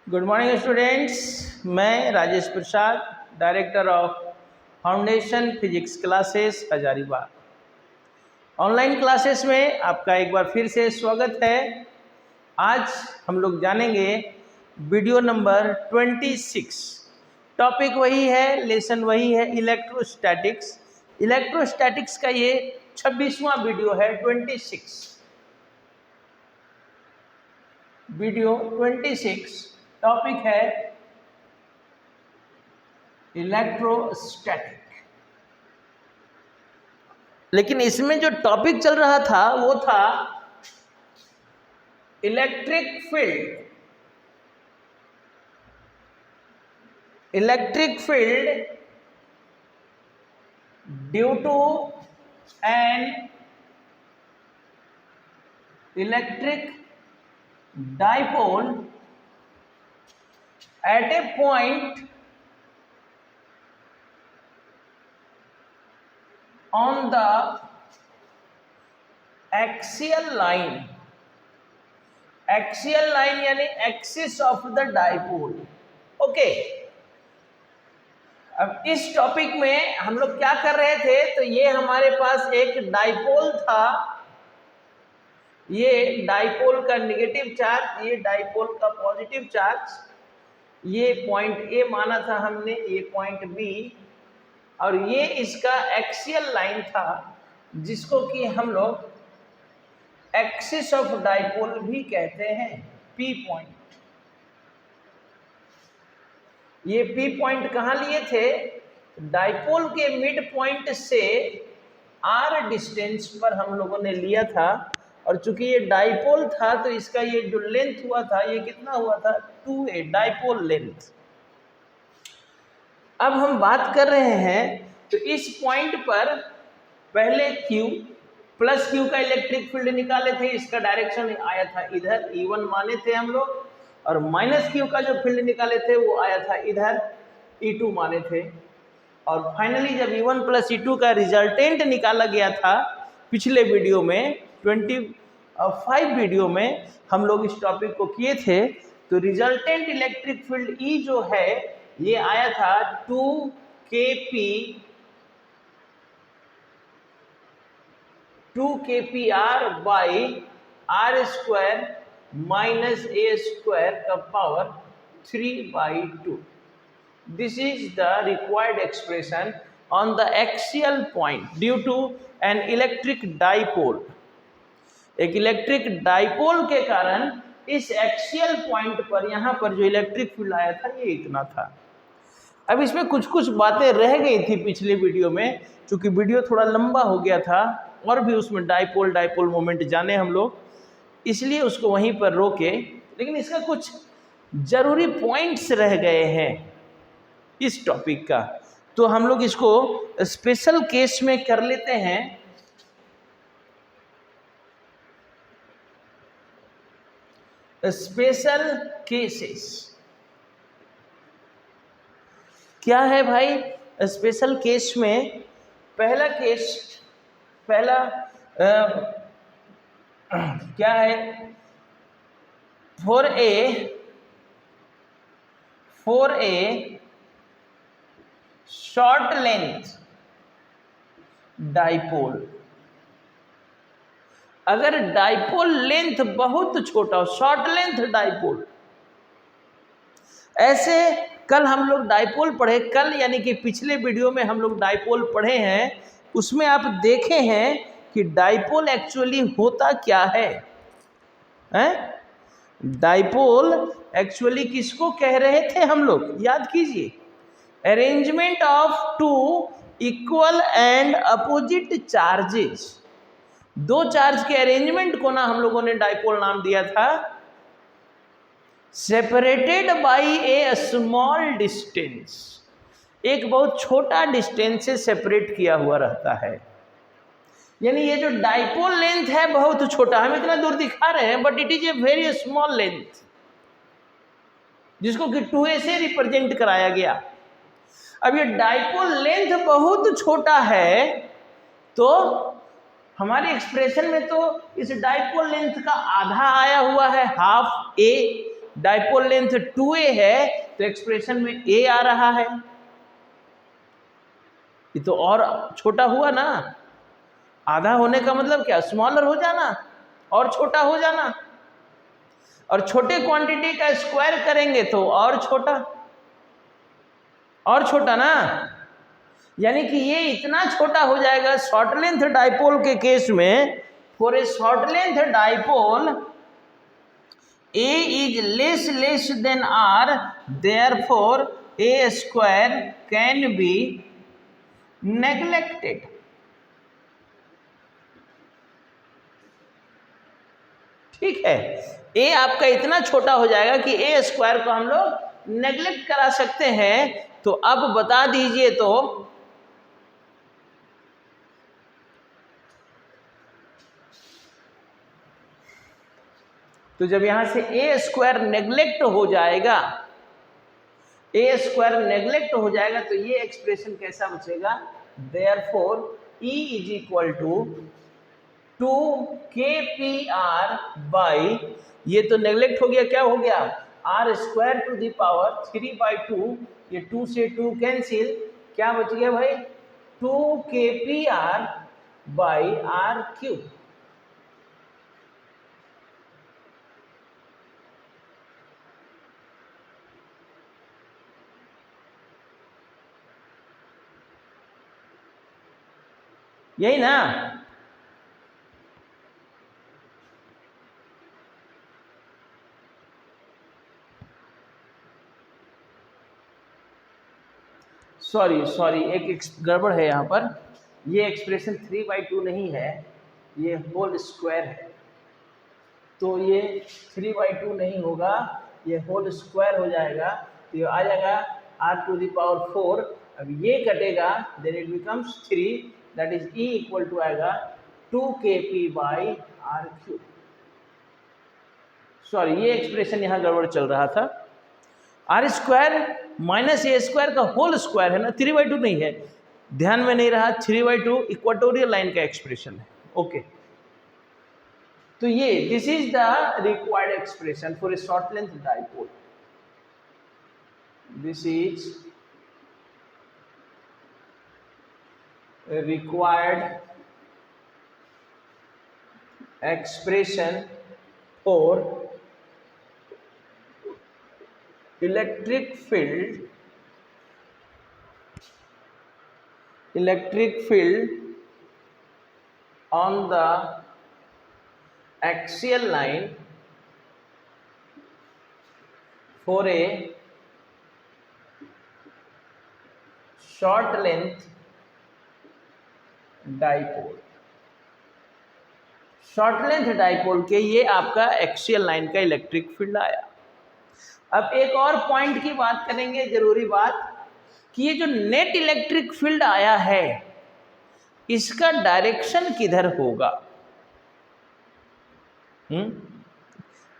Good morning students. मैं Rajesh Prasad, director of foundation physics classes Hazaribagh. Online classes में आपका एक बार फिर से स्वागत है। आज हम लोग जानेंगे वीडियो नंबर 26। टॉपिक वही है, लेसन वही है, इलेक्ट्रोस्टैटिक्स। इलेक्ट्रोस्टैटिक्स का ये 26वां वीडियो है। 26 वीडियो 26 टॉपिक है इलेक्ट्रोस्टैटिक। लेकिन इसमें जो टॉपिक चल रहा था वो था electric field. Electric field due to an electric dipole at a point on the axial line यानी axis of the dipole. Okay, अब इस टॉपिक में हम लोग क्या कर रहे थे, तो ये हमारे पास एक डाइपोल था। ये डाइपोल का नेगेटिव चार्ज, ये डाइपोल का पॉजिटिव चार्ज। ये पॉइंट ए माना था हमने, ये पॉइंट बी, और ये इसका एक्सियल लाइन था जिसको कि हम लोग एक्सिस ऑफ डाइपोल भी कहते हैं, पी पॉइंट। ये पी पॉइंट कहाँ लिए थे? डाइपोल के मिड पॉइंट से आर डिस्टेंस पर हम लोगों ने लिया था। और चूंकि ये डाइपोल था तो इसका ये जो लेंथ हुआ था, ये कितना हुआ था? 2a dipole length. अब हम बात कर रहे हैं, तो इस पॉइंट पर पहले Q प्लस Q का इलेक्ट्रिक फील्ड निकाले थे। इसका डायरेक्शन आया था इधर, E1 माने थे हम लोग, और माइनस Q का जो फील्ड निकाले थे वो आया था इधर, E2 माने थे। और फाइनली जब E1 प्लस E2 का रिजल्टेंट निकाला गया था पिछले वीडियो में, 25 वीडियो में हम लोग इस टॉपिक को किए थे, तो रिजल्टेंट इलेक्ट्रिक फील्ड E जो है ये आया था 2kpr by R square minus A square का power 3/2। This is the required expression on the axial point due to an electric dipole. एक इलेक्ट्रिक डाइपोल के कारण इस एक्सियल पॉइंट पर यहाँ पर जो इलेक्ट्रिक फील्ड आया था ये इतना था। अब इसमें कुछ कुछ बातें रह गई थी पिछले वीडियो में, क्योंकि वीडियो थोड़ा लंबा हो गया था और भी उसमें डाइपोल मोमेंट जाने हम लोग, इसलिए उसको वहीं पर रोके। लेकिन इसका कुछ जरूरी पॉइंट्स रह गए हैं इस टॉपिक का, तो हम लोग इसको स्पेशल केस में कर लेते हैं। स्पेशल केसेस क्या है भाई? स्पेशल केस में पहला क्या है? 4a short length dipole. अगर डाइपोल लेंथ बहुत छोटा हो, शॉर्ट लेंथ डाइपोल, ऐसे कल हम लोग डाइपोल पढ़े, कल यानी कि पिछले वीडियो में हम लोग डाइपोल पढ़े हैं, उसमें आप देखे हैं कि डाइपोल एक्चुअली होता क्या है? डाइपोल एक्चुअली किसको कह रहे थे हम लोग? याद कीजिए, arrangement of two equal and opposite charges. दो चार्ज के अरेंजमेंट को ना हम लोगों ने डाइपोल नाम दिया था। Separated by a small distance, एक बहुत छोटा डिस्टेंस से सेपरेट किया हुआ रहता है। यानी ये जो डाइपोल लेंथ है बहुत छोटा, हम इतना दूर दिखा रहे हैं, but it is a very small length, जिसको कि 2a से रिप्रेजेंट कराया गया। अब ये डाइपोल लेंथ बहुत छोटा है, तो हमारे एक्सप्रेशन में तो इस डाइपोल लेंथ का आधा आया हुआ है, half a, dipole length 2a है तो एक्सप्रेशन में a आ रहा है, ये तो और छोटा हुआ ना। आधा होने का मतलब क्या, स्मॉलर हो जाना और छोटा हो जाना, और छोटे क्वांटिटी का स्क्वायर करेंगे तो और छोटा ना, यानी कि ये इतना छोटा हो जाएगा शॉर्ट लेंथ डाइपोल के केस में। For a short length dipole a is less than r, therefore a square can be neglected। ठीक है, a आपका इतना छोटा हो जाएगा कि a स्क्वायर को हम लोग नेग्लेक्ट करा सकते हैं। तो अब बता दीजिए तो जब यहां से a स्क्वायर नेग्लेक्ट हो जाएगा, तो ये एक्सप्रेशन कैसा बचेगा, therefore E is equal to 2kpr by, ये तो नेग्लेक्ट हो गया, क्या हो गया, r square to the power 3/2, ये 2 से 2 कैंसिल, क्या बच गया भाई, 2kpr बाई r क्यूब। यही ना, सॉरी एक गड़बड़ है यहाँ पर, ये एक्सप्रेशन 3/2 नहीं है, ये होल स्क्वायर है, तो ये 3/2 नहीं होगा, ये होल स्क्वायर हो जाएगा, तो ये आ जाएगा r⁴। अब ये कटेगा, then it becomes 3, that is E equal to आएगा 2kp/r³। सॉरी, ये एक्सप्रेशन यहाँ गड़बड़ चल रहा था, r square minus a square का होल स्क्वायर है ना, 3/2 नहीं है, ध्यान में नहीं रहा, 3/2 इक्वाटोरियल लाइन का एक्सप्रेशन है। ओके, तो ये this is the required expression for a short length dipole. This is required expression for electric field on the axial line for a short length dipole. Short length dipole के ये आपका axial line का electric field आया। अब एक और point की बात करेंगे, जरूरी बात, कि ये जो नेट इलेक्ट्रिक फील्ड आया है इसका डायरेक्शन किधर होगा।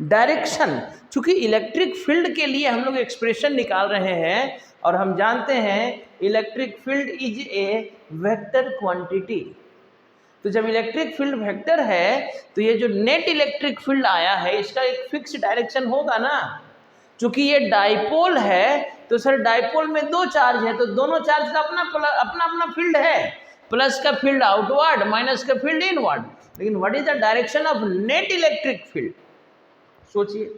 डायरेक्शन, चूंकि इलेक्ट्रिक फील्ड के लिए हम लोग एक्सप्रेशन निकाल रहे हैं और हम जानते हैं electric field is a vector quantity, तो जब इलेक्ट्रिक फील्ड वेक्टर है तो ये जो नेट इलेक्ट्रिक फील्ड आया है इसका एक फिक्स डायरेक्शन होगा ना। चूंकि ये डाइपोल है तो सर डाइपोल में दो चार्ज है, तो दोनों चार्ज का अपना अपना फील्ड है, प्लस का फील्ड आउटवर्ड, माइनस का फील्ड इनवर्ड, लेकिन what is the direction of net electric field, सोचिए।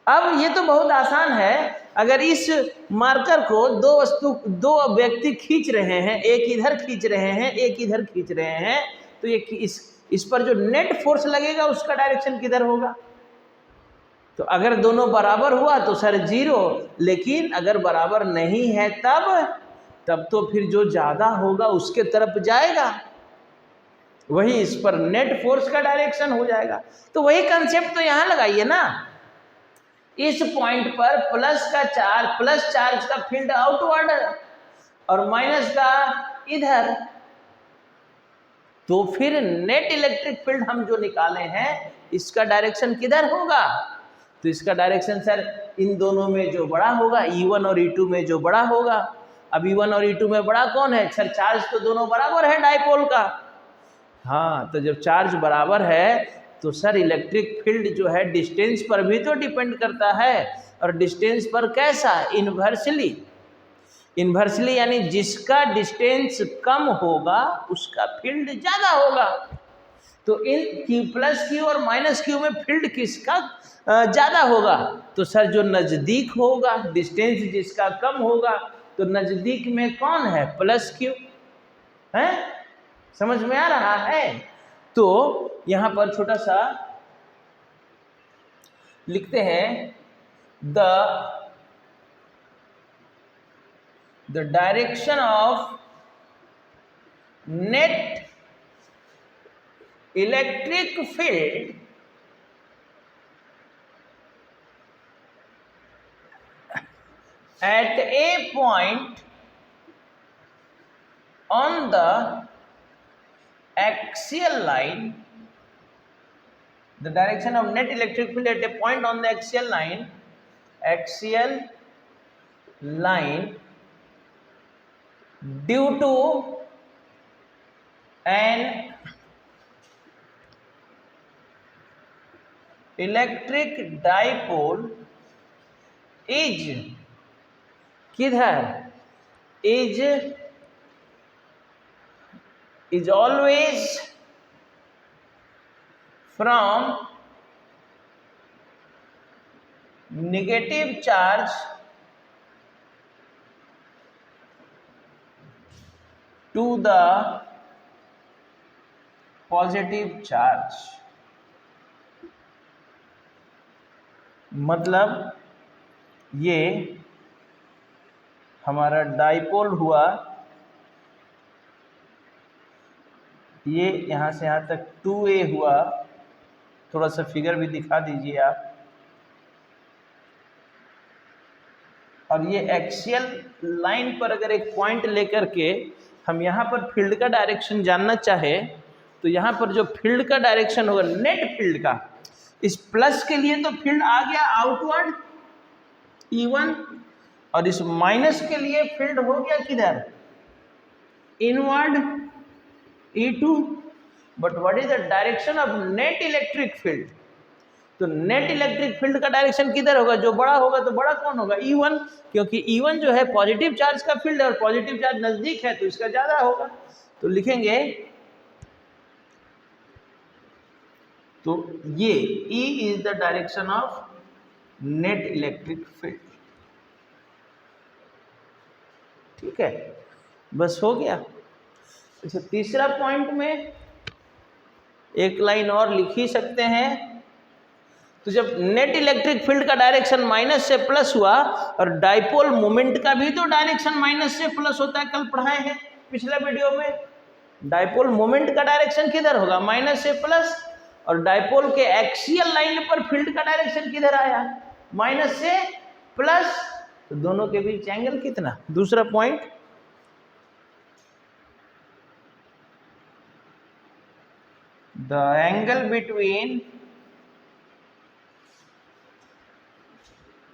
अब ये तो बहुत आसान है, अगर इस मार्कर को दो व्यक्ति खींच रहे हैं, एक इधर खींच रहे हैं एक इधर खींच रहे हैं, तो ये इस पर जो नेट फोर्स लगेगा उसका डायरेक्शन किधर होगा। तो अगर दोनों बराबर हुआ तो सर 0, लेकिन अगर बराबर नहीं है तब तो फिर जो ज्यादा होगा उसके तरफ जाएगा, वही इस पर नेट फोर्स का डायरेक्शन हो जाएगा। तो वही कंसेप्ट तो यहां लगाइए ना, इस पॉइंट पर प्लस चार्ज का फील्ड आउटवर्ड और माइनस का इधर, तो फिर नेट इलेक्ट्रिक फील्ड हम जो निकाले हैं इसका डायरेक्शन किधर होगा। तो इसका डायरेक्शन सर इन दोनों में जो बड़ा होगा, E1 और E2 में जो बड़ा होगा। अब E1 और E2 में बड़ा कौन है सर, चार्ज तो दोनों बराबर है डाइपोल का। हाँ, तो जब चार्ज बराबर है तो सर इलेक्ट्रिक फील्ड जो है डिस्टेंस पर भी तो डिपेंड करता है, और डिस्टेंस पर कैसा, इन्वर्सली। इन्वर्सली यानी जिसका डिस्टेंस कम होगा उसका फील्ड ज़्यादा होगा। तो इन Q प्लस Q और माइनस Q में फील्ड किसका ज़्यादा होगा? तो सर जो नज़दीक होगा, डिस्टेंस जिसका कम होगा, तो नज़दीक में कौन है, प्लस Q है। समझ में आ रहा है? तो यहाँ पर छोटा सा लिखते हैं, the direction of net electric field at a point on the axial line, the direction of net electric field at a point on the axial line due to an electric dipole is किधर, is always from negative charge to the positive charge. मतलब ये हमारा dipole हुआ, ये यहाँ से यहाँ तक 2a हुआ, थोड़ा सा फिगर भी दिखा दीजिए आप, और ये एक्सियल लाइन पर अगर एक पॉइंट लेकर के हम यहाँ पर फील्ड का डायरेक्शन जानना चाहे, तो यहाँ पर जो फील्ड का डायरेक्शन होगा नेट फील्ड का, इस प्लस के लिए तो फील्ड आ गया आउटवर्ड E1, और इस माइनस के लिए फील्ड हो गया किधर, inward E2। But what is the direction of net electric field? तो नेट इलेक्ट्रिक फील्ड का डायरेक्शन किधर होगा, जो बड़ा होगा तो बड़ा कौन होगा, E1, क्योंकि E1 जो है पॉजिटिव चार्ज का फील्ड है और पॉजिटिव चार्ज नजदीक है तो इसका ज्यादा होगा। तो लिखेंगे, तो ये E is the direction of net electric field. ठीक है, बस हो गया। अच्छा, तीसरा पॉइंट में एक लाइन और लिख ही सकते हैं। तो जब नेट इलेक्ट्रिक फील्ड का डायरेक्शन माइनस से प्लस हुआ, और डाइपोल मोमेंट का भी तो डायरेक्शन माइनस से प्लस होता है, कल पढ़ाए हैं पिछले वीडियो में। डाइपोल मोमेंट का डायरेक्शन किधर होगा, माइनस से प्लस, और डाइपोल के एक्सियल लाइन पर फील्ड का डायरेक्शन किधर आया, माइनस से प्लस, तो दोनों के बीच एंगल कितना। दूसरा point, the angle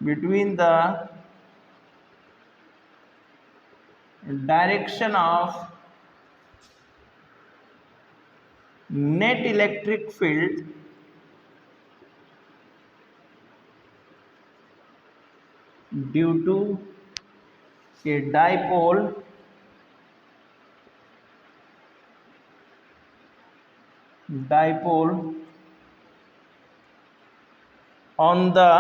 between the direction of net electric field due to a dipole on the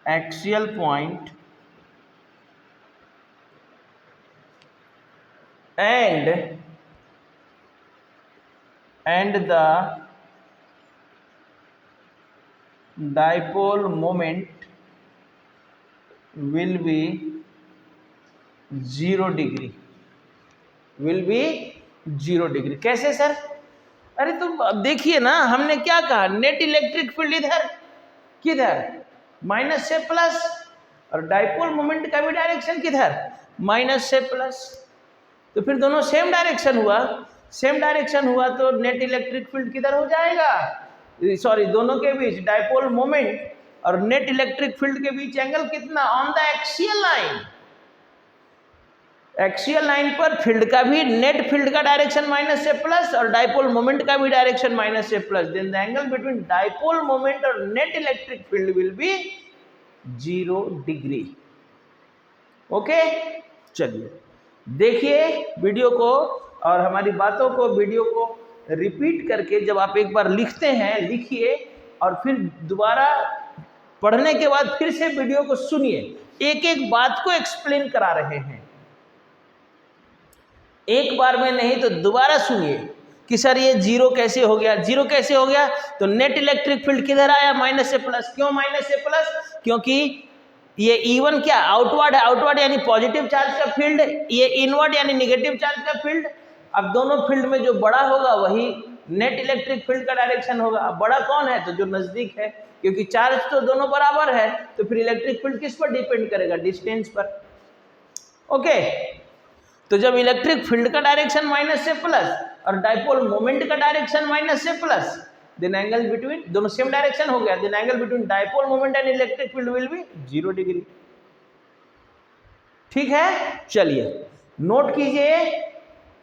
axial point and the dipole moment will be 0 degree, will be 0 degree. कैसे sir? अरे तो अब देखिए ना, हमने क्या कहा, नेट इलेक्ट्रिक फील्ड इधर किधर, माइनस से प्लस, और डाइपोल मोमेंट का भी डायरेक्शन किधर, माइनस से प्लस। तो फिर दोनों सेम डायरेक्शन हुआ, सेम डायरेक्शन हुआ तो नेट इलेक्ट्रिक फील्ड किधर हो जाएगा, सॉरी, दोनों के बीच डाइपोल मोमेंट और नेट इलेक्ट्रिक फील्ड के बीच एंगल कितना, on the axial line. Axial line पर फील्ड का भी नेट फील्ड का डायरेक्शन माइनस से प्लस और डाइपोल मोमेंट का भी डायरेक्शन माइनस से plus, then the angle between dipole moment और net electric field will be 0 degree. Okay, चलिए देखिए वीडियो को और हमारी बातों को, वीडियो को रिपीट करके जब आप एक बार लिखते हैं लिखिए और फिर दोबारा पढ़ने के बाद फिर से वीडियो को सुनिए, एक एक बात को एक्सप्लेन करा रहे हैं, एक बार में नहीं तो दोबारा सुनिए कि सर ये 0 कैसे हो गया, 0 कैसे हो गया, तो नेट इलेक्ट्रिक फील्ड किधर आया, माइनस से प्लस। क्यों माइनस से प्लस? क्योंकि ये E1 क्या आउटवर्ड है, आउटवर्ड यानी पॉजिटिव चार्ज का फील्ड, ये इनवर्ड यानी नेगेटिव चार्ज का फील्ड। अब दोनों फील्ड में जो बड़ा होगा वही नेट इलेक्ट्रिक फील्ड का डायरेक्शन होगा। अब बड़ा कौन है, तो जो नजदीक है, क्योंकि चार्ज तो दोनों बराबर है, तो फिर इलेक्ट्रिक फील्ड किस पर डिपेंड करेगा, डिस्टेंस पर। ओके, तो जब इलेक्ट्रिक फील्ड का डायरेक्शन माइनस से प्लस और डाइपोल मोमेंट का डायरेक्शन माइनस से प्लस, देन एंगल बिटवीन, दोनों सेम डायरेक्शन हो गया, then angle between dipole moment and electric field will be 0 degree. ठीक है, चलिए नोट कीजिए,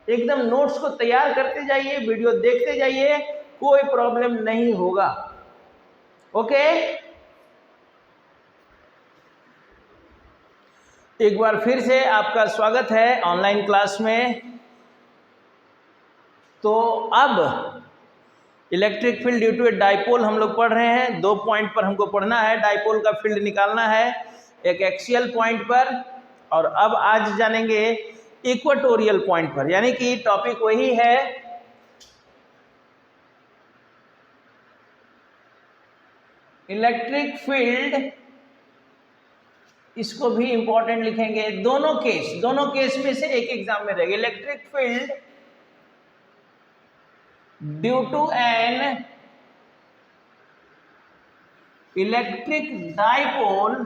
एकदम नोट्स को तैयार करते जाइए, वीडियो देखते जाइए, कोई प्रॉब्लम नहीं होगा। ओके, एक बार फिर से आपका स्वागत है ऑनलाइन क्लास में। तो अब electric field due to a dipole हम लोग पढ़ रहे हैं, 2 पॉइंट पर हमको पढ़ना है, डाइपोल का फील्ड निकालना है, एक एक्सियल पॉइंट पर और अब आज जानेंगे इक्वेटोरियल पॉइंट पर, यानी कि टॉपिक वही है इलेक्ट्रिक फील्ड, इसको भी इंपॉर्टेंट लिखेंगे। दोनों केस में से एक एग्जाम में रहेगा। Electric field due to an electric dipole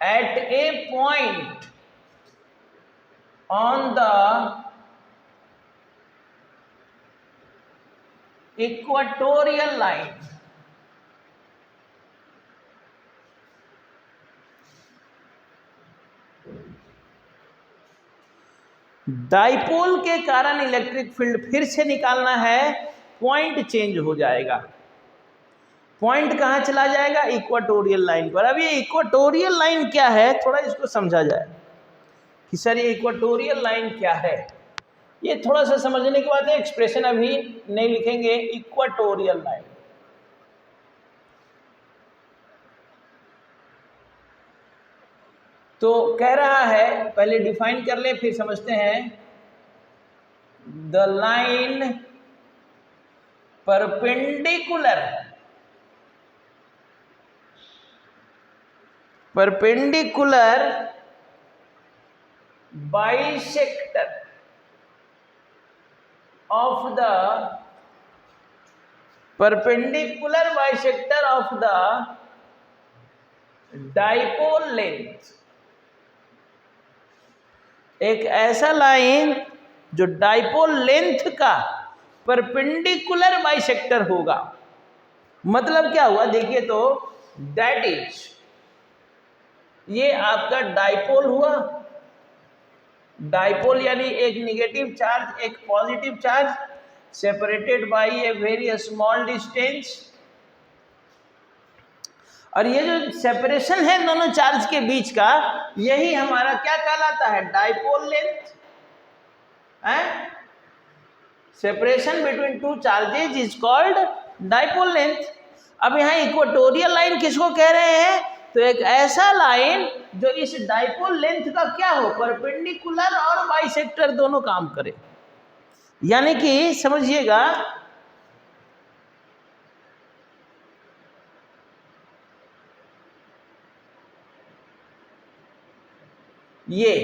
at a point on the equatorial line dipole के कारण इलेक्ट्रिक फील्ड फिर से निकालना है, पॉइंट चेंज हो जाएगा। पॉइंट कहाँ चला जाएगा, इक्वाटोरियल लाइन पर। अब ये इक्वाटोरियल लाइन क्या है, थोड़ा इसको समझा जाए कि सर ये इक्वाटोरियल लाइन क्या है। ये थोड़ा सा समझने की बात है, एक्सप्रेशन अभी नहीं लिखेंगे। इक्वाटोरियल लाइन, तो कह रहा है, पहले डिफाइन कर ले फिर समझते हैं। The line perpendicular bisector of the dipole length, एक ऐसा लाइन जो डाइपोल लेंथ का परपेंडिकुलर बाइसेक्टर होगा। मतलब क्या हुआ, देखिए तो दैट इज, ये आपका डाइपोल हुआ। डाइपोल यानी एक नेगेटिव चार्ज एक positive charge separated by a very small distance, और ये जो सेपरेशन है दोनों चार्ज के बीच का, यही हमारा क्या कहलाता है, डाइपोल लेंथ है। Separation between two charges is called dipole length. अब यहाँ इक्वेटोरियल लाइन किसको कह रहे हैं, तो एक ऐसा लाइन जो इस डाइपोल लेंथ का क्या हो, परपेंडिकुलर और बाइसेक्टर दोनों काम करे। यानी कि समझिएगा, ये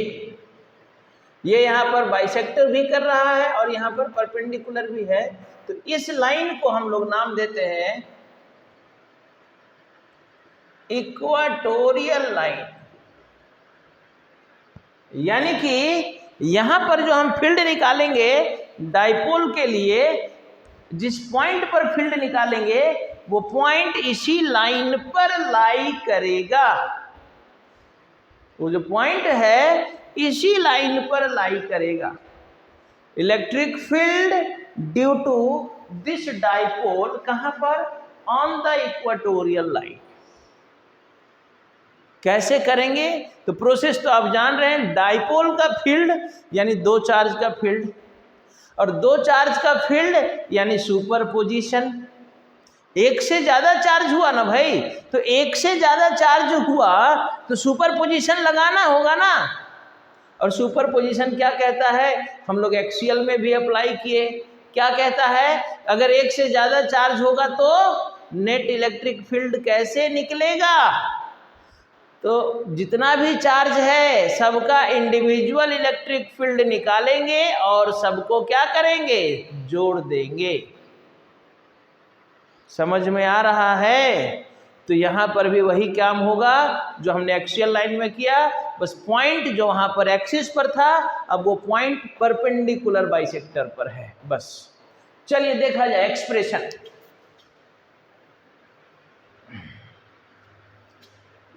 यहाँ पर बाइसेक्टर भी कर रहा है और यहाँ पर परपेंडिकुलर भी है, तो इस लाइन को हम लोग नाम देते हैं इक्वाटोरियल लाइन। यानी कि यहां पर जो हम फील्ड निकालेंगे डाइपोल के लिए, जिस पॉइंट पर फील्ड निकालेंगे वो पॉइंट इसी लाइन पर लाई करेगा। वो जो पॉइंट है इसी लाइन पर लाई करेगा। Electric field due to this dipole कहां पर? On the equatorial line. कैसे करेंगे? तो प्रोसेस तो आप जान रहे हैं, डाइपोल का फील्ड यानी दो चार्ज का फील्ड, और दो चार्ज का फील्ड यानी सुपरपोजिशन। एक से ज्यादा चार्ज हुआ ना भाई, तो एक से ज्यादा चार्ज हुआ तो सुपरपोजिशन लगाना होगा ना। और सुपरपोजिशन क्या कहता है? हम लोग एक्सियल में भी अप्लाई किए। क्या कहता है? अगर एक से ज्यादा चार्ज होगा तो नेट इलेक्ट्रिक फील्ड कैसे निकलेगा? तो जितना भी चार्ज है सबका इंडिविजुअल इलेक्ट्रिक फील्ड निकालेंगे और सबको क्या करेंगे? जोड़ देंगे। समझ में आ रहा है? तो यहां पर भी वही काम होगा जो हमने एक्सियल लाइन में किया, बस पॉइंट जो वहां पर एक्सिस पर था अब वो पॉइंट परपेंडिकुलर बाइसेक्टर पर है। बस चलिए देखा जाए एक्सप्रेशन।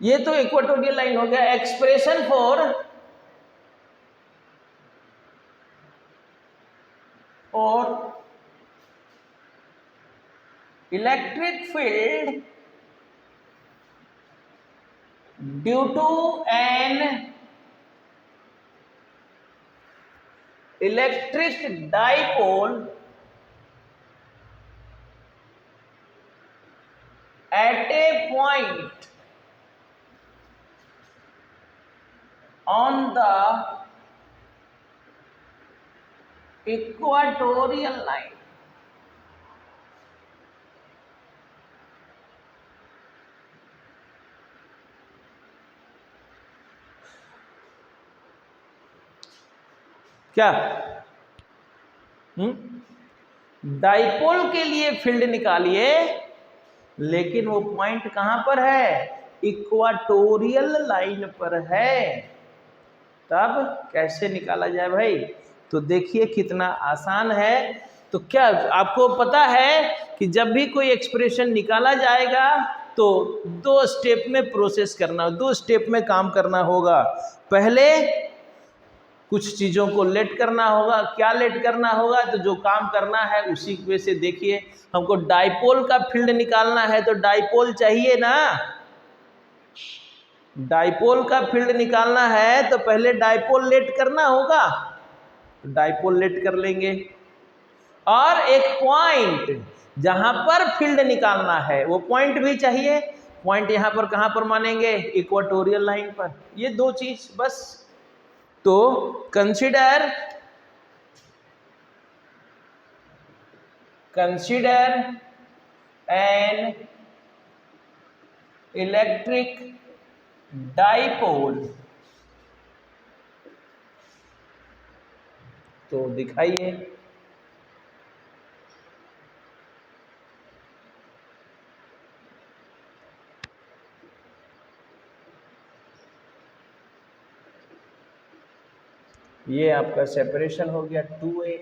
ये तो इक्वेटोरियल लाइन हो गया। Expression for electric field due to an electric dipole at a point on the equatorial line क्या? डाइपोल के लिए फील्ड निकालिए, लेकिन वो पॉइंट कहां पर है? इक्वाटोरियल लाइन पर है। तब कैसे निकाला जाए भाई? तो देखिए कितना आसान है। तो क्या आपको पता है कि जब भी कोई एक्सप्रेशन निकाला जाएगा तो दो स्टेप में प्रोसेस करना, दो स्टेप में काम करना होगा। पहले कुछ चीज़ों को लेट करना होगा। क्या लेट करना होगा? तो जो काम करना है उसी में से देखिए। हमको डाइपोल का फील्ड निकालना है तो डाइपोल चाहिए ना। डाइपोल का फील्ड निकालना है तो पहले डाइपोल लेट करना होगा, तो डाइपोल लेट कर लेंगे। और एक पॉइंट जहां पर फील्ड निकालना है वो पॉइंट भी चाहिए। पॉइंट यहां पर कहां पर मानेंगे? इक्वेटोरियल लाइन पर। ये दो चीज बस। तो कंसीडर एन इलेक्ट्रिक डाइपोल। तो दिखाइए। ये आपका सेपरेशन हो गया 2a,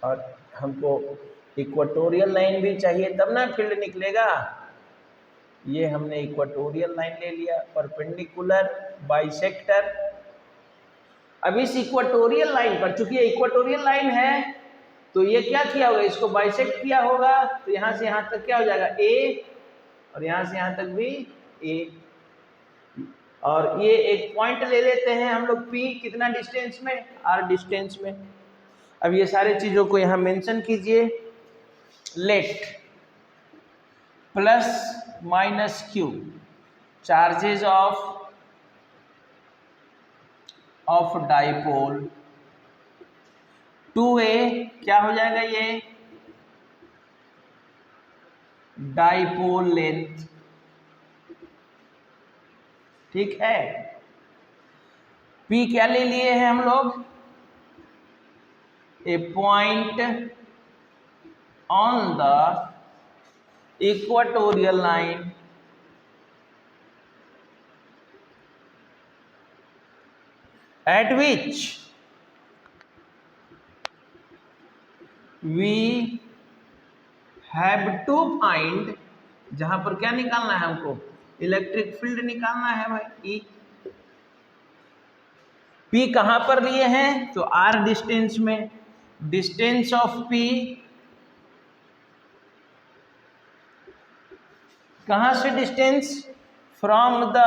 और हमको इक्वेटोरियल लाइन भी चाहिए तब ना फील्ड निकलेगा। ये हमने इक्वेटोरियल लाइन ले लिया, परपेंडिकुलर बाइसेक्टर। अब इस इक्वेटोरियल लाइन पर, चूंकि ये इक्वेटोरियल लाइन है तो ये क्या किया होगा? इसको बाइसेक्ट किया होगा। तो यहां से यहां तक क्या हो जाएगा? a, और यहां से यहां तक भी a। और ये एक पॉइंट ले लेते हैं हम लोग P, कितना डिस्टेंस में? r डिस्टेंस में। अब ये सारे चीजों को यहां मेंशन कीजिए। Late plus minus q charges of dipole 2a क्या हो जाएगा? ये डाइपोल लेंथ, ठीक है। P क्या ले लिए हैं हम लोग? A point on the equatorial line at which we have to find, जहां पर क्या निकालना है हमको, इलेक्ट्रिक फील्ड निकालना है भाई। ई पी कहां पर लिए हैं, तो आर डिस्टेंस में, डिस्टेंस ऑफ पी कहां से distance, from the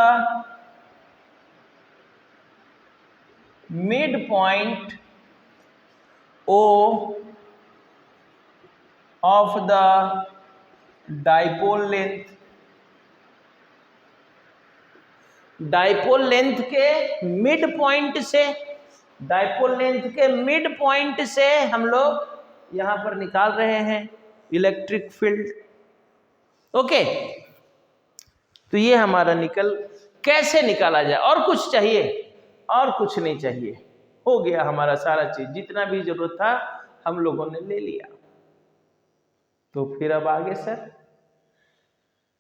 mid point O of the dipole length, dipole length के मिड पॉइंट से, डाइपोल लेंथ के मिड पॉइंट से हम लोग यहां पर निकाल रहे हैं इलेक्ट्रिक फील्ड। ओके, तो ये हमारा कैसे निकाला जाए, और कुछ चाहिए, और कुछ नहीं चाहिए, हो गया हमारा सारा चीज, जितना भी जरूरत था हम लोगों ने ले लिया। तो फिर अब आगे सर,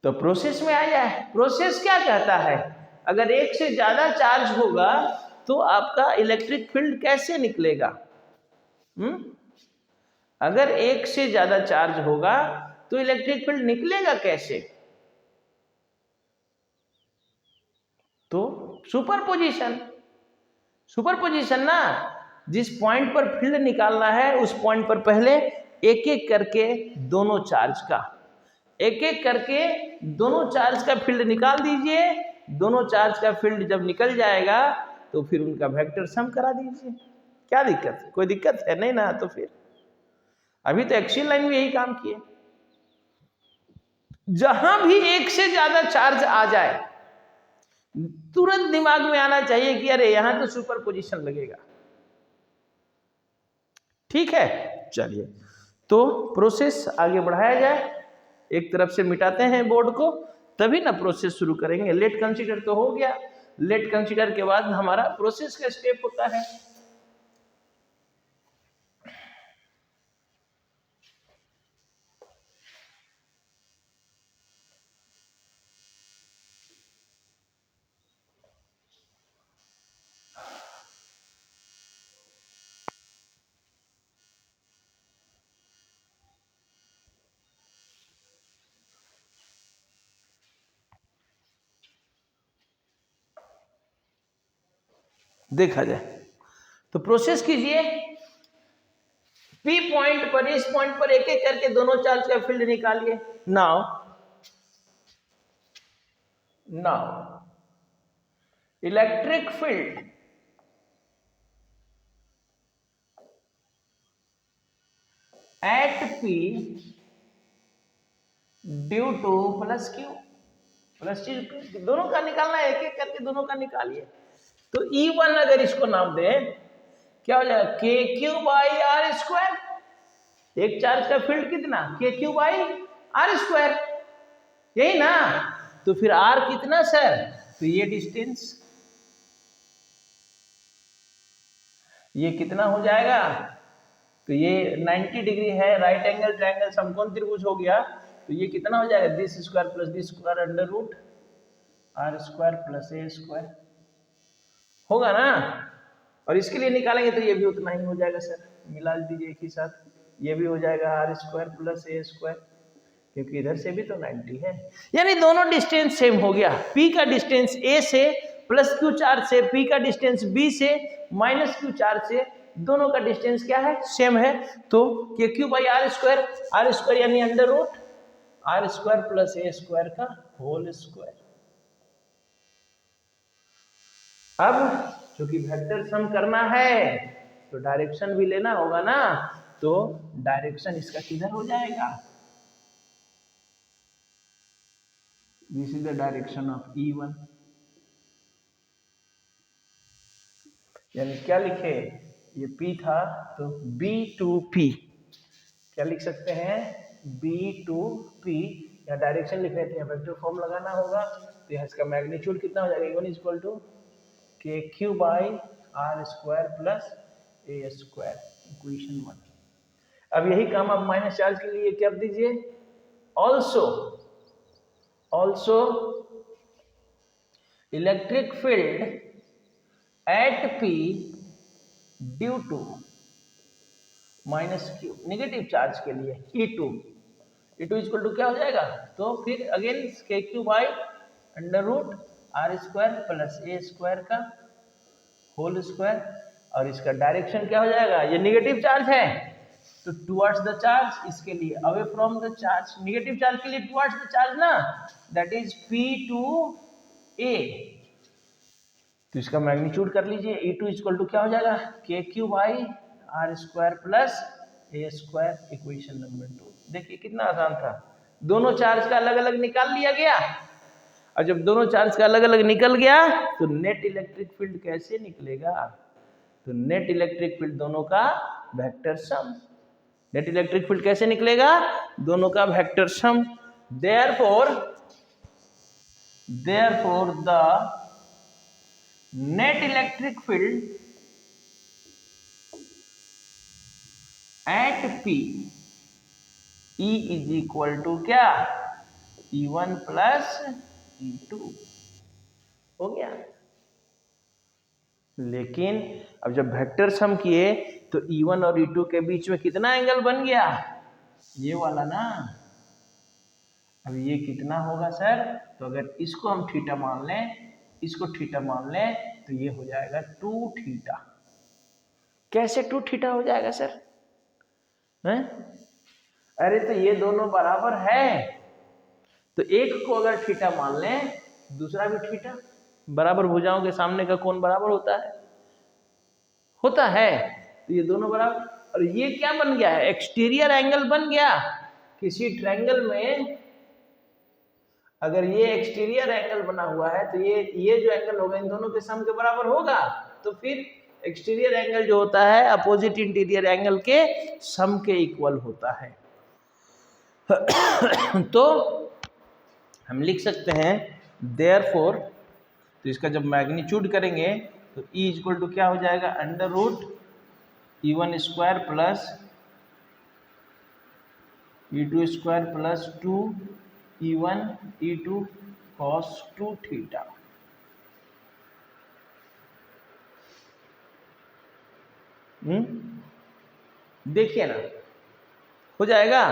तो प्रोसेस में आ जाए। प्रोसेस क्या कहता है, अगर एक से ज्यादा चार्ज होगा तो आपका इलेक्ट्रिक फील्ड कैसे निकलेगा। अगर एक से ज्यादा चार्ज होगा तो इलेक्ट्रिक फील्ड निकलेगा कैसे, तो सुपरपोजिशन, सुपरपोजिशन ना, जिस पॉइंट पर फील्ड निकालना है उस पॉइंट पर पहले एक एक करके दोनों चार्ज का, एक एक करके दोनों चार्ज का फील्ड निकाल दीजिए। दोनों चार्ज का फील्ड जब निकल जाएगा तो फिर उनका वेक्टर सम करा दीजिए। क्या दिक्कत है, कोई दिक्कत है नहीं ना। तो फिर अभी तो एक्सियल लाइन में यही काम किए, जहां भी एक से ज्यादा चार्ज आ जाए तुरंत दिमाग में आना चाहिए कि अरे यहां तो सुपर पोजिशन लगेगा। ठीक है, चलिए तो प्रोसेस आगे बढ़ाया जाए। एक तरफ से मिटाते हैं बोर्ड को, तभी ना प्रोसेस शुरू करेंगे। लेट कंसीडर तो हो गया, लेट कंसीडर के बाद हमारा प्रोसेस का स्टेप होता है। देखा जाए तो प्रोसेस कीजिए। पी पॉइंट पर, इस पॉइंट पर एक एक करके दोनों चार्ज का फील्ड निकालिए। Now electric field eight P due two plus Q, plus Q दोनों का निकालना है, एक एक करके दोनों का निकालिए। तो E1 अगर इसको नाम दें क्या हो जाएगा, K Q by R square. एक चार्ज का फील्ड कितना, के क्यू बाई आर स्क्वायर, यही ना। तो फिर आर कितना सर, तो ये डिस्टेंस, ये कितना हो जाएगा, तो ये 90 डिग्री है, राइट एंगल ट्रायंगल समकोण त्रिभुज हो गया। तो ये कितना हो जाएगा, this square plus this square under root R square plus A square होगा ना। और इसके लिए निकालेंगे तो ये भी उतना ही हो जाएगा सर, मिला दीजिए एक ही साथ, ये भी हो जाएगा R square plus A square, क्योंकि इधर से भी तो 90 है। यानी दोनों डिस्टेंस सेम हो गया। P का डिस्टेंस A से प्लस क्यू चार्ज से, P का डिस्टेंस B से माइनस क्यू चार्ज से, दोनों का डिस्टेंस क्या है, सेम है। तो K Q by R square यानी under root R square plus A square का होल स्क्वायर। अब चूंकि वेक्टर सम करना है तो डायरेक्शन भी लेना होगा ना, तो डायरेक्शन इसका किधर हो जाएगा, this is the direction of E1। यानी क्या लिखे, ये P था तो B टू P, क्या लिख सकते हैं, B टू P, या डायरेक्शन लिख रहे थे, वेक्टर फॉर्म लगाना होगा। तो यहाँ इसका मैग्नीट्यूड कितना हो जाएगा, E1 equal to K Q by R square plus A square, equation 1। अब यही काम आप माइनस चार्ज के लिए कर दीजिए। Also electric field at P due to minus Q negative charge के लिए E2 इक्वल टू क्या हो जाएगा, तो फिर again K Q by under root R square plus A square का होल स्क्वायर, और इसका डायरेक्शन क्या हो जाएगा, ये निगेटिव चार्ज है तो टुवर्ड्स द चार्ज, इसके लिए away from the charge, negative charge के लिए टुवर्ड्स द चार्ज ना, that is P to A। तो इसका मैग्नीट्यूड कर लीजिए, E2 इक्वल टू क्या हो जाएगा, K Q by R square plus A square, equation number 2। देखिए कितना आसान था, दोनों चार्ज का अलग अलग निकाल लिया गया, और जब दोनों चार्ज का अलग अलग निकल गया तो नेट इलेक्ट्रिक फील्ड कैसे निकलेगा, तो नेट इलेक्ट्रिक फील्ड दोनों का vector sum, net electric field कैसे निकलेगा, दोनों का vector sum. Therefore the net electric field at P E is equal to क्या, E1 प्लस E2 हो गया। लेकिन अब जब वेक्टर सम किए तो E1 और E2 के बीच में कितना एंगल बन गया, ये वाला ना, अब ये कितना होगा सर, तो अगर इसको हम थीटा मान लें, इसको थीटा मान लें, तो ये हो जाएगा 2 थीटा। कैसे 2 थीटा हो जाएगा सर, हैं? अरे तो ये दोनों बराबर है, तो एक को अगर थीटा मान लें दूसरा भी थीटा, बराबर भुजाओं के सामने का कोण बराबर होता है, तो ये दोनों बराबर, और ये क्या बन गया है, एक्सटीरियर एंगल बन गया। किसी ट्रायंगल में अगर ये एक्सटीरियर एंगल बना हुआ है तो ये जो एंगल होगा इन दोनों के सम के बराबर होगा, तो फिर एक्सटीरियर एंगल जो होता है अपोजिट इंटीरियर एंगल के सम के इक्वल होता है। तो हम लिख सकते हैं देयरफॉर, तो इसका जब मैग्नीट्यूड करेंगे तो E इक्वल टू क्या हो जाएगा, under root E1 square plus E2 square plus 2 E1 E2 cos 2 theta. देखिए ना, हो जाएगा।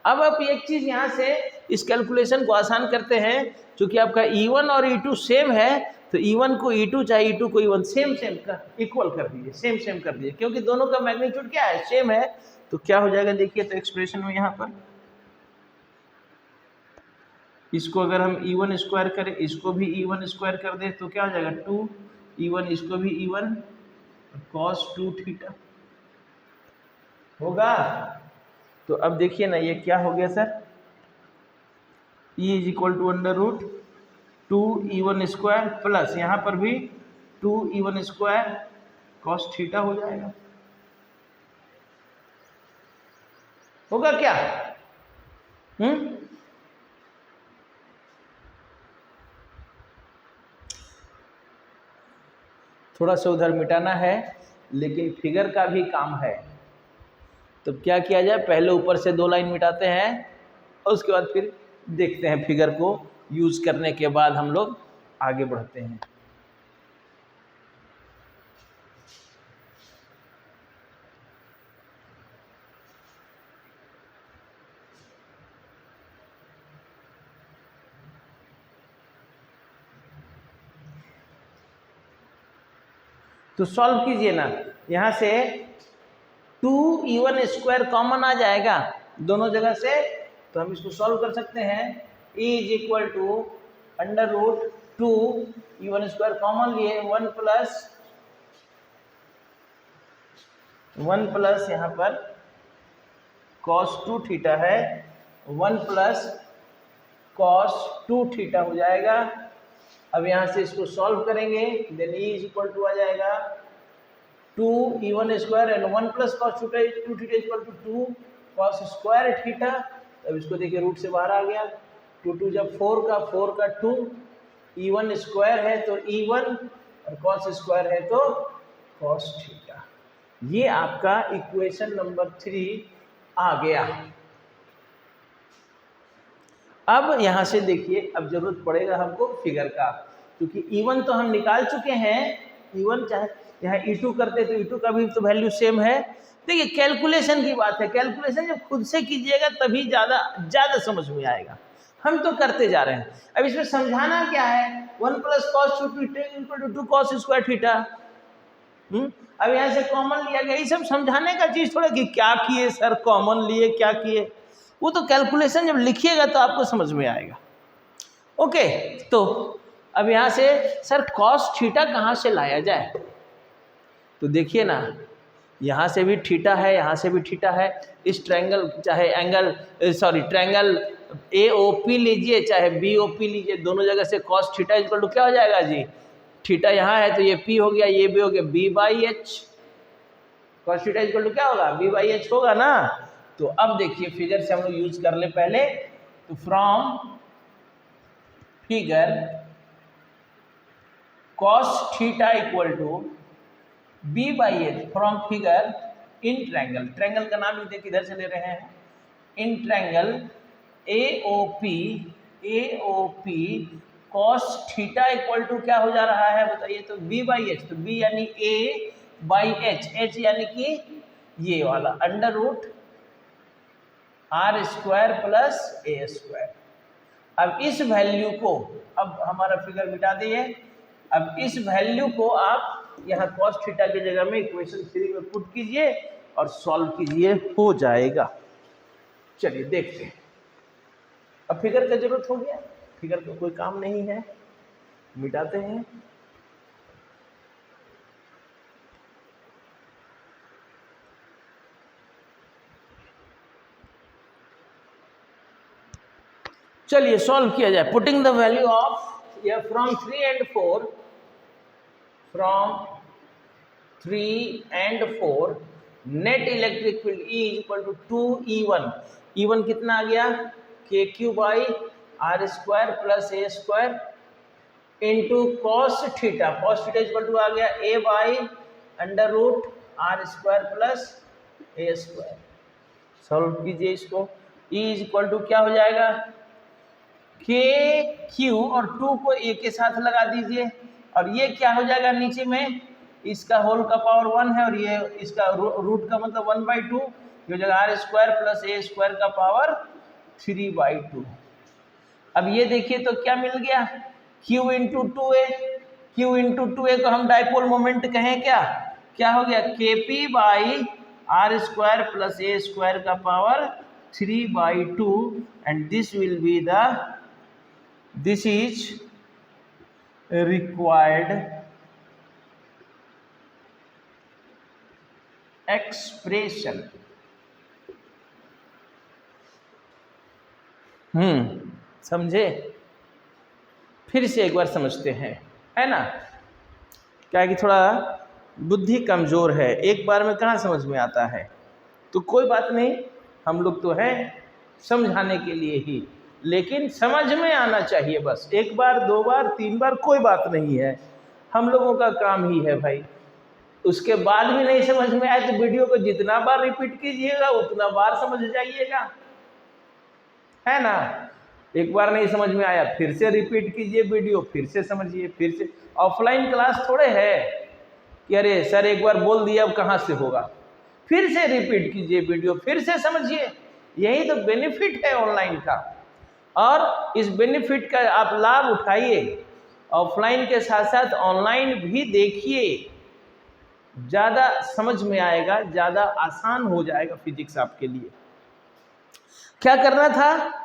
अब आप एक चीज यहां से इस कैलकुलेशन को आसान करते हैं, क्योंकि आपका E1 और E2 सेम है, तो E1 को E2 चाहे E2 को E1 सेम का इक्वल कर दीजिए, सेम कर दीजिए, क्योंकि दोनों का मैग्नीट्यूड क्या है, सेम है। तो क्या हो जाएगा, देखिए तो एक्सप्रेशन में यहाँ पर इसको अगर हम E1 स्क्वायर करें, इसको भी E1 स्क्वायर कर दे तो क्या हो जाएगा 2 E1, इसको भी E1 cos 2 थीटा होगा। तो अब देखिए ना, ये क्या हो गया sir, E is equal to under root 2 E1 square plus यहाँ पर भी 2 E1 स्क्वायर cos थीटा हो जाएगा, होगा क्या, थोड़ा सा उधर मिटाना है, लेकिन फिगर का भी काम है। तो क्या किया जाए, पहले ऊपर से 2 लाइन मिटाते हैं और उसके बाद फिर देखते हैं, फिगर को यूज करने के बाद हम लोग आगे बढ़ते हैं। तो सॉल्व कीजिए ना, यहां से 2 E1 स्क्वायर कॉमन आ जाएगा दोनों जगह से, तो हम इसको सॉल्व कर सकते हैं। E is equal to under root 2 E1 square common लिए 1 प्लस यहाँ पर cos 2 थीटा है, 1 प्लस cos 2 थीटा हो जाएगा। अब यहाँ से इसको सॉल्व करेंगे, then E is equal to आ जाएगा 2 E1 square and 1 plus cos 2 theta equal to 2 cos square theta. अब इसको देखिए रूट से बाहर आ गया, 2 जब 4 का 2, E1 स्क्वायर है तो E1 और cos स्क्वायर है तो cos थीटा। ये आपका इक्वेशन नंबर 3 आ गया। अब यहां से देखिए, अब जरूरत पड़ेगा हमको फिगर का, क्योंकि E1 तो हम निकाल चुके हैं, E1 चाहे यहाँ E2 करते तो E2 का भी तो वैल्यू सेम है। देखिए कैलकुलेशन की बात है, कैलकुलेशन जब खुद से कीजिएगा तभी ज़्यादा समझ में आएगा। हम तो करते जा रहे हैं। अब इसमें समझाना क्या है, 1 + cos 2 cos स्क्वायर थीटा। अब यहाँ से कॉमन लिया गया, ये सब समझाने का चीज़ थोड़ा कि क्या किए सर, कॉमन लिए क्या किए, वो तो कैलकुलेशन जब लिखिएगा तो आपको समझ में आएगा। ओके, तो अब यहाँ से सर cos थीटा कहाँ से लाया जाए, तो देखिए ना, यहाँ से भी थीटा है, यहाँ से भी थीटा है। इस ट्रायंगल चाहे ट्रायंगल AOP लीजिए चाहे BOP लीजिए, दोनों जगह से cos थीटा इक्वल टू क्या हो जाएगा जी, थीटा यहाँ है तो ये P हो गया, ये भी हो गया B/H। cos theta equal to क्या होगा, B/H होगा ना। तो अब देखिए फिगर से हम लोग यूज कर ले पहले, तो from figure cos theta equal to B/H from figure in triangle, triangle का नाम देखिए इधर से ले रहे हैं, in triangle AOP cos theta equal to क्या हो जा रहा है बताइए, तो B/H, तो B यानी A/H, H यानी कि ये वाला √R² + A²। अब इस वैल्यू को, अब हमारा फिगर मिटा दिए, अब इस वैल्यू को आप यहाँ cos थीटा की जगह में इक्वेशन 3 में पुट कीजिए और सॉल्व कीजिए, हो जाएगा। चलिए देखते हैं। अब फिगर का जरूरत हो गया, फिगर का कोई काम नहीं है, मिटाते हैं। चलिए सॉल्व किया जाए। पुटिंग द वैल्यू ऑफ या from 3 and 4, from 3 and 4 net electric field E equal to 2E1। E1 कितना आ गया, KQ/R² + A² into cos theta, cos theta equal to आ गया A/√R² + A²। सॉल्व कीजिए इसको। E इक्वल टू क्या हो जाएगा, KQ और 2 को A के साथ लगा दीजिए, और ये क्या हो जाएगा नीचे में, इसका होल का पावर 1 है और ये इसका रूट का मतलब 1/2, ये हो जाएगा R² + A² का पावर 3/2। अब ये देखिए तो क्या मिल गया, Q × 2A, Q × 2A को हम डाइपोल मोमेंट कहें, क्या हो गया, KP/R² + A² का power 3/2, and this is required expression। समझे, फिर से एक बार समझते हैं, है ना, क्या कि थोड़ा बुद्धि कमजोर है, एक बार में कहाँ समझ में आता है। तो कोई बात नहीं, हम लोग तो हैं समझाने के लिए ही, लेकिन समझ में आना चाहिए बस। 1 बार 2 बार 3 बार कोई बात नहीं है, हम लोगों का काम ही है भाई। उसके बाद भी नहीं समझ में आए तो वीडियो को जितना बार रिपीट कीजिएगा उतना बार समझ जाइएगा, है ना। एक बार नहीं समझ में आया फिर से रिपीट कीजिए वीडियो, फिर से समझिए, फिर से। ऑफलाइन क्लास थोड़े है कि अरे सर एक बार बोल दिया अब कहाँ से होगा, फिर से रिपीट कीजिए वीडियो, फिर से समझिए। यही तो बेनिफिट है ऑनलाइन का, और इस बेनिफिट का आप लाभ उठाइए। ऑफलाइन के साथ साथ ऑनलाइन भी देखिए, ज़्यादा समझ में आएगा, ज़्यादा आसान हो जाएगा फिजिक्स आपके लिए। क्या करना था,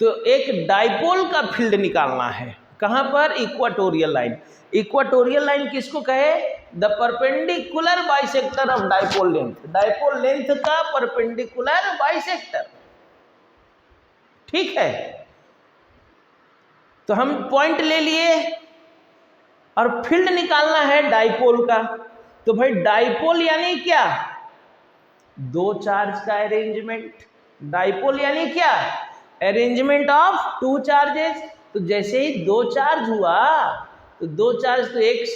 तो एक डाइपोल का फील्ड निकालना है। कहाँ पर, इक्वाटोरियल लाइन। इक्वाटोरियल लाइन किसको कहे, the perpendicular bisector of dipole length, dipole length का परपेंडिकुलर बाइसेक्टर, ठीक है। तो हम पॉइंट ले लिए और फील्ड निकालना है डाइपोल का। तो भाई डाइपोल यानी क्या, 2 चार्ज का अरेंजमेंट। डाइपोल यानी क्या, अरेंजमेंट ऑफ 2 चार्जेस। तो जैसे ही 2 चार्ज हुआ तो 2 चार्ज तो एक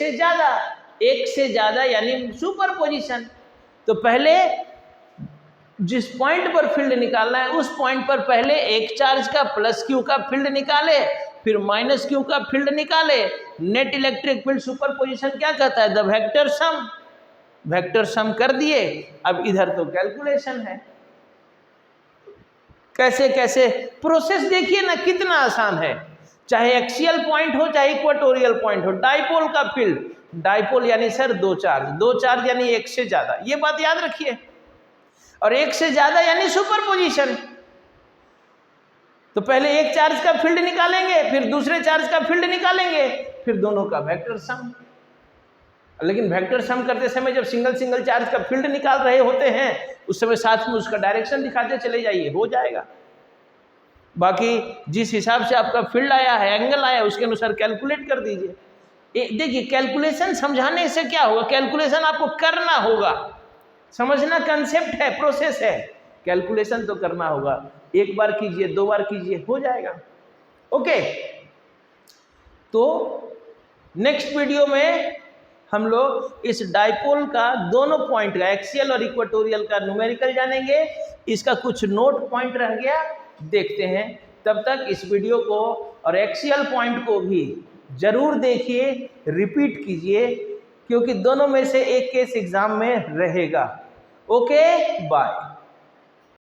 से ज्यादा यानी सुपरपोजिशन। तो पहले जिस पॉइंट पर फील्ड निकालना है उस पॉइंट पर पहले एक चार्ज का +Q का फील्ड निकाले, फिर -Q का फील्ड निकाले। नेट इलेक्ट्रिक फील्ड सुपरपोजिशन क्या कहता है, the vector sum. Vector sum कर दिए, अब इधर तो कैलकुलेशन है। कैसे कैसे प्रोसेस देखिए ना, कितना आसान है। चाहे एक्सियल पॉइंट हो चाहे इक्वेटोरियल पॉइंट हो, डाइपोल का फील्ड, डाइपोल यानी सर दो चार्ज यानी एक से ज्यादा, ये बात याद रखिए। और एक से ज्यादा यानी सुपरपोजिशन। तो पहले एक चार्ज का फील्ड निकालेंगे, फिर दूसरे चार्ज का फील्ड निकालेंगे, फिर दोनों का वेक्टर सम। लेकिन वेक्टर सम करते समय जब सिंगल चार्ज का फील्ड निकाल रहे होते हैं, उस समय साथ में उसका डायरेक्शन दिखाते चले जाइए, हो जाएगा। बाकी जिस हिसाब से आपका फील्ड आया है, एंगल आया है, उसके अनुसार कैलकुलेट कर दीजिए। देखिए कैलकुलेशन समझाने से क्या होगा, कैलकुलेशन आपको करना होगा। समझना कंसेप्ट है, प्रोसेस है, कैलकुलेशन तो करना होगा। एक बार कीजिए, दो बार कीजिए, हो जाएगा। ओके, तो नेक्स्ट वीडियो में हम लोग इस डाइपोल का दोनों पॉइंट का, एक्सियल और इक्वेटोरियल का न्यूमेरिकल जानेंगे। इसका कुछ नोट पॉइंट रह गया, देखते हैं। तब तक इस वीडियो को और एक्सियल पॉइंट को भी जरूर देखिए, रिपीट कीजिए, क्योंकि दोनों में से एक केस एग्जाम में रहेगा। Okay, bye.